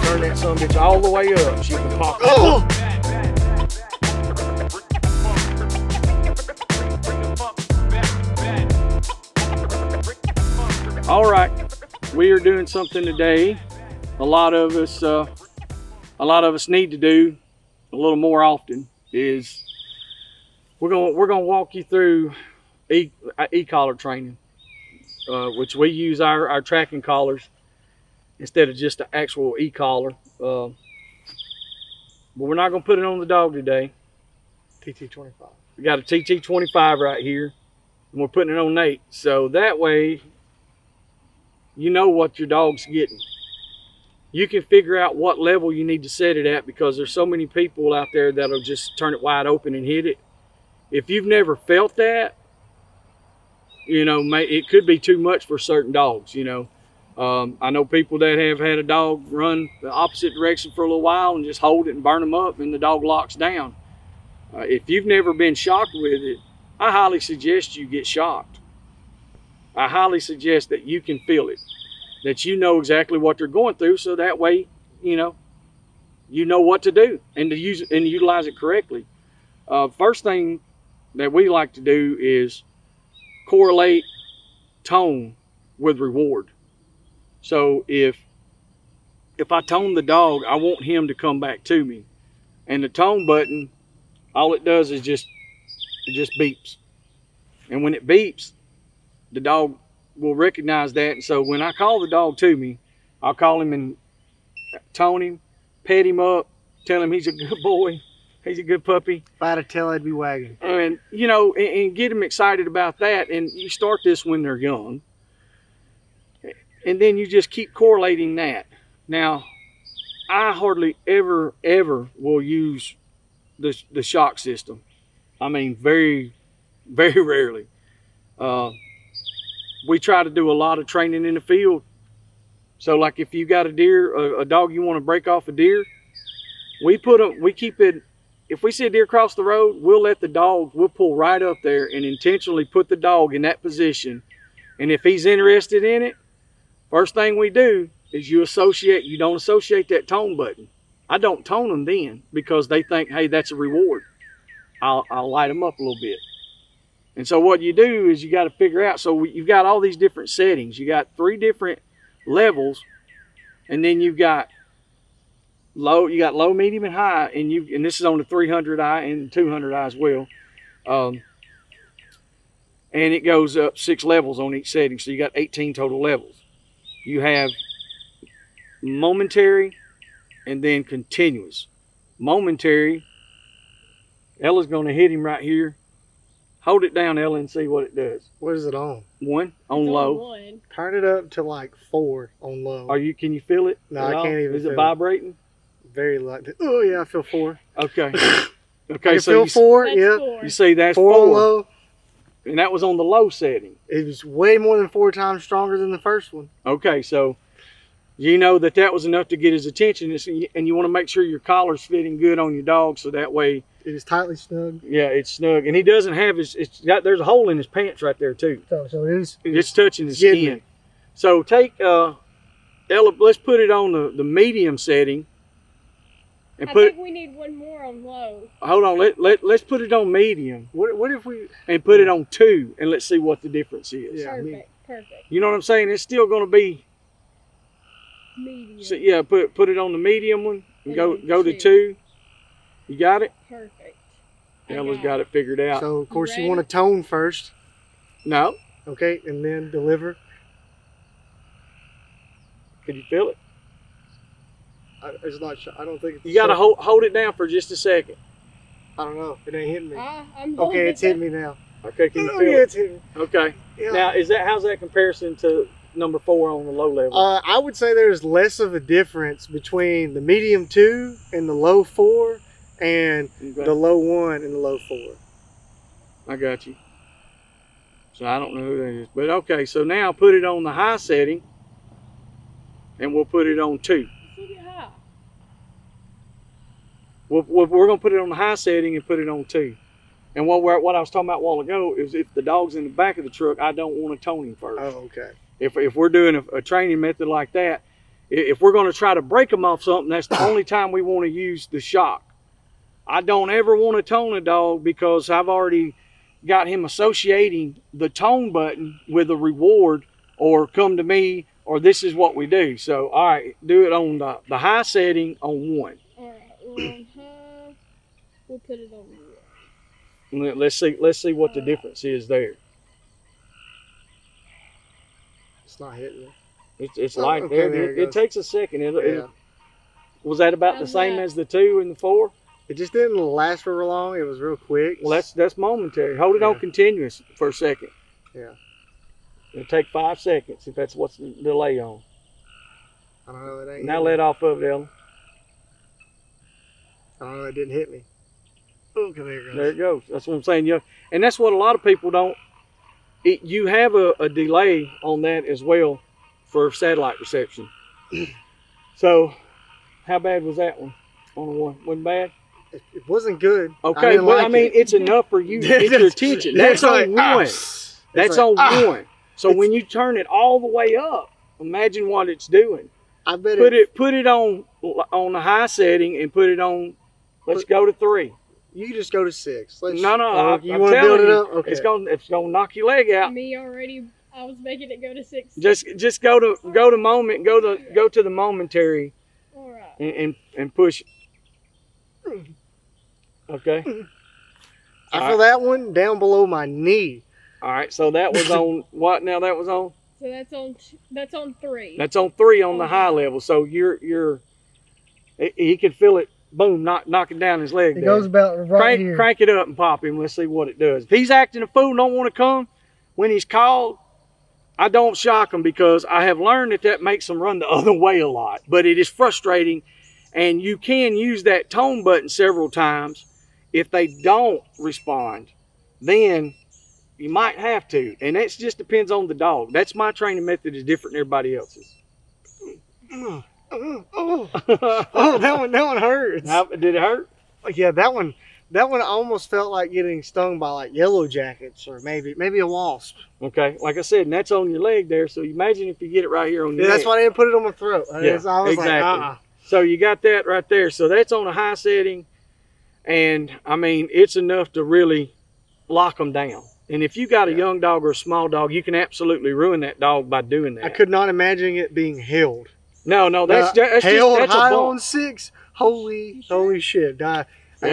Turn that son bitch all the way up. She can pop. Oh! All right, we are doing something today. A lot of us need to do a little more often. Is we're gonna walk you through e-collar training, which we use our tracking collars instead of just the actual e-collar. But we're not gonna put it on the dog today. TT25. We got a TT25 right here, and we're putting it on Nate, so that way you know what your dog's getting. You can figure out what level you need to set it at, because there's so many people out there that'll just turn it wide open and hit it. If you've never felt that, you know, it could be too much for certain dogs, you know. I know people that have had a dog run the opposite direction for a little while and just hold it and burn them up, and the dog locks down. If you've never been shocked with it, I highly suggest you get shocked. I highly suggest that you can feel it, that you know exactly what they're going through, so that way, you know what to do and to use and utilize it correctly. First thing that we like to do is correlate tone with reward. So if I tone the dog, I want him to come back to me, and the tone button, all it does is it just beeps, and when it beeps, the dog will recognize that. And so when I call the dog to me, I'll call him and tone him, pet him up, tell him he's a good boy, he's a good puppy. If I had a tail, I'd be wagging. And you know, and get them excited about that. And you start this when they're young, and then you just keep correlating that. Now, I hardly ever will use the shock system. I mean, very rarely. We try to do a lot of training in the field. So like if you got a deer, a dog you want to break off a deer, we keep it, if we see a deer cross the road, we'll let the dog, we'll pull right up there and intentionally put the dog in that position. And if he's interested in it, first thing we do is you don't associate that tone button. I don't tone them then, because they think, hey, that's a reward. I'll light them up a little bit. And so what you do is you got to figure out, so you've got all these different settings. You got 3 different levels, and then you've got low, medium, and high, and this is on the 300i and 200i as well. And it goes up 6 levels on each setting, so you got 18 total levels. You have momentary and then continuous. Momentary, Ella's going to hit him right here. Hold it down, Ella, and see what it does. What is it on? 1 on low. 1. Turn it up to like 4 on low. Can you feel it? No, I can't even. Is it vibrating? Very light. Oh yeah, I feel 4. Okay. Okay, I so feel 4. That's Yeah. 4. you see that's 4 on low. And that was on the low setting. It was way more than 4 times stronger than the first one. Okay, so you know that was enough to get his attention, and you want to make sure your collar's fitting good on your dog, so that way it is tightly snug. Yeah, it's snug, and he doesn't have there's a hole in his pants right there too. So it's touching his skin. So take Ella, let's put it on the medium setting, and I think we need 1 more on low. Hold on, let's put it on medium. What if we put it on 2, and let's see what the difference is. Yeah, Perfect. You know what I'm saying? It's still going to be Medium. so, yeah. Put it on the medium one and go to 2. You got it? Perfect. Ella's got it figured out. So of course you want to tone first. No. Okay, and then deliver. Can you feel it? It's not. I don't think it's. You got to hold it down for just a second. I don't know. It ain't hitting me. I'm Okay, it's hitting me now. Okay, can you feel yeah, it? it's hitting me. Okay. Yeah. Now, how's that comparison to number 4 on the low level? I would say there's less of a difference between the medium 2 and the low 4, and the low 1 and the low 4. I got you. So I don't know who that is, but okay. So now put it on the high setting, and we'll put it on 2. high. We're going to put it on the high setting and put it on 2. And what I was talking about a while ago is if the dog's in the back of the truck, I don't want to tone him first. Oh, okay. If we're doing a training method like that, if we're going to try to break them off something, that's the only time we want to use the shock. I don't ever want to tone a dog because I've already got him associating the tone button with a reward or come to me or this is what we do. So, all right, do it on the high setting on 1. All right, we're on high. We'll put it on 1. Let's see what the difference is there. It's not hitting me. It's light okay, there. It takes a second. Yeah. Was that about the same as the 2 and the 4? It just didn't last for real long. It was real quick. Well, that's momentary. Hold it on continuous for a second. Yeah. It'll take 5 seconds if that's what's the delay on. I don't know. It ain't. Now let off of it, Ellen. I don't know. It didn't hit me. Okay, there it goes. There it goes. That's what I'm saying. And that's what a lot of people don't. You have a delay on that as well for satellite reception. So, how bad was that one? On the 1, wasn't bad. It wasn't good. Okay, but I mean, it's enough for you to get your attention. That's on 1. That's on 1. So when you turn it all the way up, imagine what it's doing. I bet put it on the high setting and put it on. Let's go to 3. You just go to 6. No, you I'm want to build it up? Okay. It's gonna knock your leg out. Me already. I was making it go to 6. Just go to moment. Go to the momentary. All right. And push. Okay. I feel that one down below my knee. All right. So that was on what? Now that was on. So that's on 3. That's on 3 on the high level. So he can feel it. Boom! Knocking down his leg. It goes about right here. Crank it up and pop him. Let's see what it does. If he's acting a fool, don't want to come when he's called, I don't shock him because I have learned that makes them run the other way a lot. But it is frustrating, and you can use that tone button several times. If they don't respond, then you might have to, and that just depends on the dog. That's my training method is different than everybody else's. Oh, that one hurts. Did it hurt? Yeah, that one almost felt like getting stung by like yellow jackets or maybe a wasp. Okay, like I said, and that's on your leg there. So imagine if you get it right here on your that's neck. why I didn't put it on my throat. Yeah, I was exactly. Like, So you got that right there. So that's on a high setting, and I mean it's enough to really lock them down. And if you got a young dog or a small dog, you can absolutely ruin that dog by doing that. I could not imagine it being held. No, that's held that's high a bump. on 6. Holy shit! Yeah.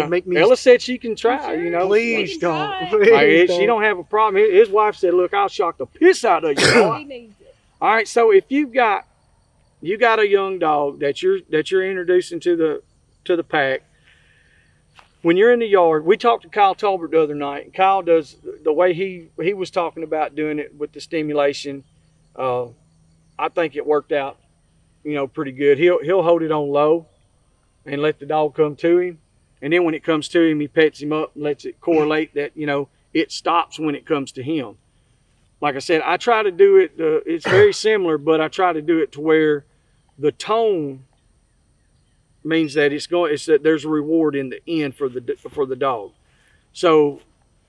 Make me. Ella said she can try. You know, Please don't. She don't have a problem. His wife said, "Look, I'll shock the piss out of you." He needs it. All right. So if you got a young dog that you're introducing to the pack, when you're in the yard, we talked to Kyle Talbert the other night. And Kyle does the way he was talking about doing it with the stimulation. I think it worked out, pretty good. He'll hold it on low and let the dog come to him. And then when it comes to him, he pets him up and lets it correlate that, it stops when it comes to him. Like I said, I try to do it, it's very similar, but I try to do it to where the tone means that that there's a reward in the end for the dog. So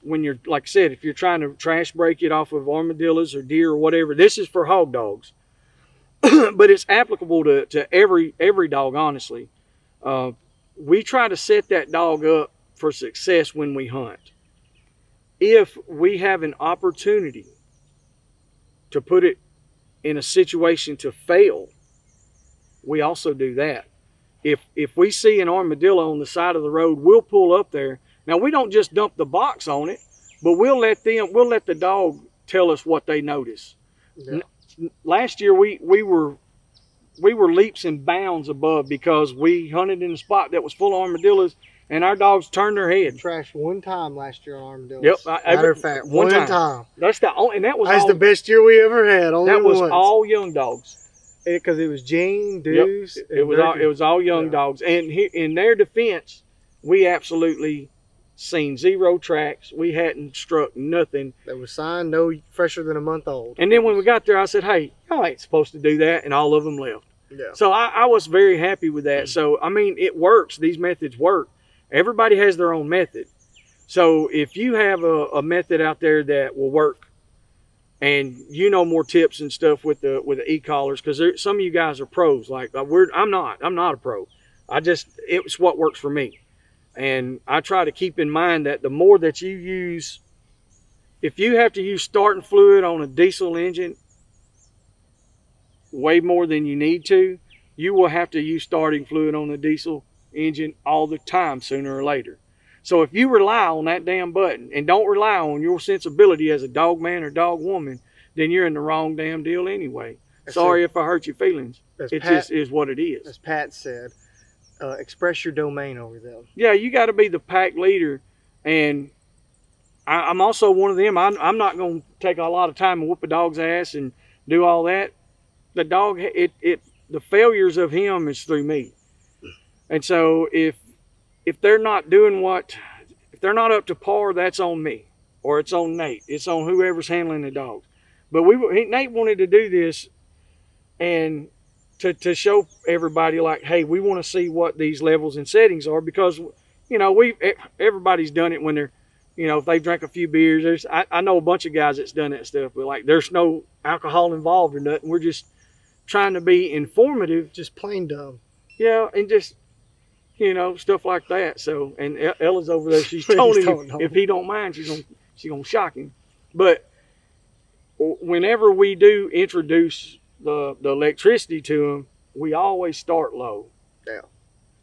when you're, like I said, if you're trying to trash break it off of armadillos or deer or whatever, this is for hog dogs. But it's applicable to every dog, honestly. We try to set that dog up for success when we hunt. If we have an opportunity to put it in a situation to fail, we also do that. If we see an armadillo on the side of the road, we'll pull up there. Now we don't just dump the box on it, but we'll let the dog tell us what they notice. Yeah. Last year we were leaps and bounds above because we hunted in a spot that was full of armadillos, and our dogs turned their head. Trashed one time last year on armadillos. Yep. Matter of fact, one time. That's the only, and that was the best year we ever had. Only that was once. all young dogs. Because it was Gene, Deuce. Yep. It was all young dogs, and in their defense, we absolutely seen 0 tracks. We hadn't struck nothing. That was signed no fresher than a month old. And then when we got there, I said, "Hey, y'all ain't supposed to do that," and all of them left. Yeah. So I was very happy with that. So I mean, it works. These methods work. Everybody has their own method, So if you have a method out there that will work, and you know more tips and stuff with the e-collars, because some of you guys are pros. Like I'm not a pro. It's what works for me. And I try to keep in mind that the more that you use, if you have to use starting fluid on a diesel engine way more than you need to, you will have to use starting fluid on the diesel engine all the time, sooner or later. So if you rely on that damn button and don't rely on your sensibility as a dog man or dog woman, then you're in the wrong damn deal anyway. Sorry if I hurt your feelings. It just is what it is. As Pat said, express your domain over them. Yeah, you got to be the pack leader. And I'm also one of them. I'm not going to take a lot of time and whoop a dog's ass and do all that. The dog, the failures of him is through me. And so if they're not doing if they're not up to par, that's on me, or it's on Nate. It's on whoever's handling the dogs. But Nate wanted to do this and to show everybody, like, hey, we want to see what these levels and settings are, because, you know, everybody's done it when they're, you know, if they've drank a few beers. I know a bunch of guys that's done that stuff, but like, there's no alcohol involved or nothing. We're just trying to be informative. Just plain dumb. Yeah, and just, you know, stuff like that. So, and Ella's over there. She's told him if he don't mind, she's gonna shock him. But whenever we do introduce the electricity to him, we always start low. Yeah.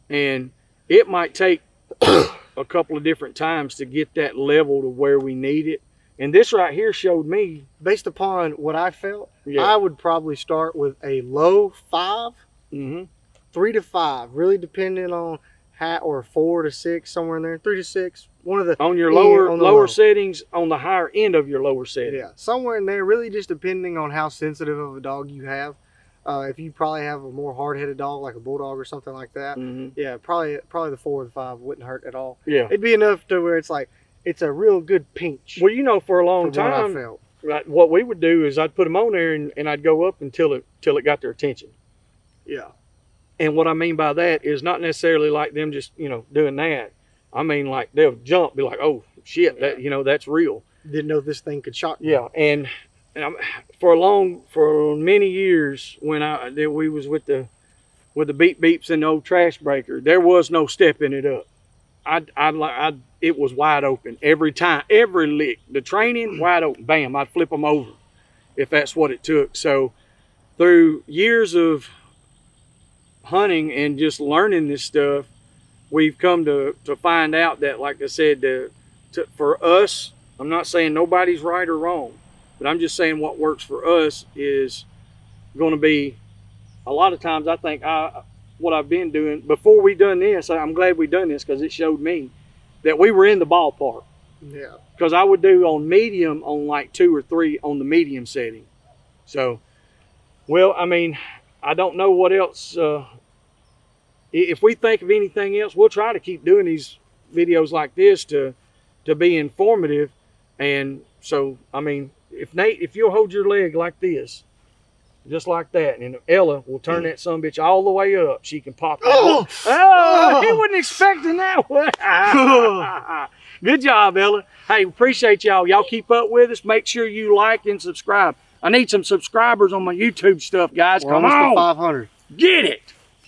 And it might take a couple of different times to get that level to where we need it. And this right here showed me, based upon what I felt, yeah, I would probably start with a low 5, 3 to 5, really depending on or 4 to 6, somewhere in there, 3 to 6. One of the on your lower settings, on the higher end of your lower setting. Yeah, somewhere in there, really just depending on how sensitive of a dog you have. If you probably have a more hard-headed dog, like a bulldog or something like that, yeah, probably the 4 or the 5 wouldn't hurt at all. Yeah, it'd be enough to where it's like, it's a real good pinch. Well, you know, for a long time, what we would do is I'd put them on there and I'd go up until it got their attention. Yeah. And what I mean by that is not necessarily like them just, you know, doing that. I mean, like, they'll jump, be like, oh shit, that, you know, that's real. Didn't know this thing could shock me. Yeah, and for many years when we was with the beep beeps and the old trash breaker, there was no stepping it up. It was wide open every time, every lick. The training, wide open, bam, I'd flip them over if that's what it took. So through years of hunting and just learning this stuff, we've come to find out that, like I said, for us, I'm not saying nobody's right or wrong, but I'm just saying what works for us is going to be, a lot of times I think what I've been doing before we done this, I'm glad we done this because it showed me that we were in the ballpark. Yeah. Because I would do on medium on like 2 or 3 on the medium setting. So, well, I mean, I don't know what else. If we think of anything else, we'll try to keep doing these videos like this to be informative. And so, I mean, if you'll hold your leg like this, just like that, and Ella will turn that sumbitch all the way up, she can pop it. Oh, he wasn't expecting that one. Good job, Ella. Hey, appreciate y'all. Y'all keep up with us. Make sure you like and subscribe. I need some subscribers on my YouTube stuff, guys. Come on. We're almost to 500. Get it.